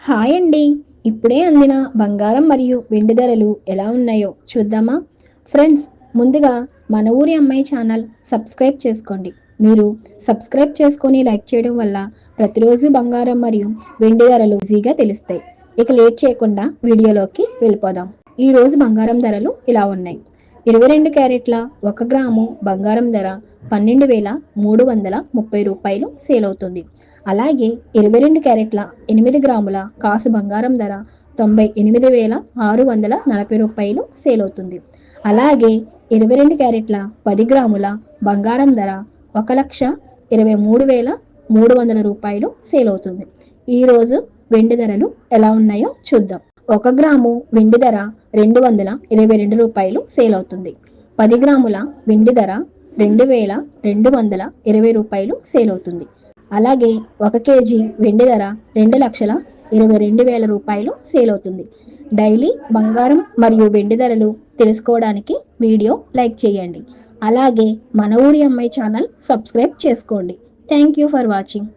Hi అండి. ఇప్పుడే అందిన బంగారం మరియు వెండి ధరలు ఎలా ఉన్నాయో చూద్దామా? ఫ్రెండ్స్, ముందుగా మన ఊరి అమ్మాయి ఛానల్ సబ్స్క్రైబ్ చేసుకోండి. మీరు సబ్స్క్రైబ్ చేసుకొని లైక్ చేయడం వల్ల ప్రతిరోజు బంగారం మరియు వెండి ధరలు ఈజీగా తెలుస్తాయి. ఇక లేట్ చేయకుండా వీడియోలోకి వెళ్ళిపోదాం. ఈరోజు బంగారం ధరలు ఇలా ఉన్నాయి. 22 క్యారెట్ల 1 గ్రాము బంగారం ధర 12,330 రూపాయలు సేల్ అవుతుంది. అలాగే 22 క్యారెట్ల 8 గ్రాముల కాసు బంగారం ధర 98,640 రూపాయలు సేల్ అవుతుంది. అలాగే 22 క్యారెట్ల 10 గ్రాముల బంగారం ధర 1,23,300 రూపాయలు సేల్ అవుతుంది. ఈరోజు వెండి ధరలు ఎలా ఉన్నాయో చూద్దాం. 1 గ్రాము వెండి ధర 222 రూపాయలు సేల్ అవుతుంది. 10 గ్రాముల వెండి ధర 2,220 రూపాయలు సేల్ అవుతుంది. అలాగే 1 కేజీ వెండి ధర 2,22,000 రూపాయలు సేల్ అవుతుంది. డైలీ బంగారం మరియు వెండి ధరలు తెలుసుకోవడానికి వీడియో లైక్ చేయండి. అలాగే మన ఊరి అమ్మాయి ఛానల్ సబ్స్క్రైబ్ చేసుకోండి. Thank you for watching.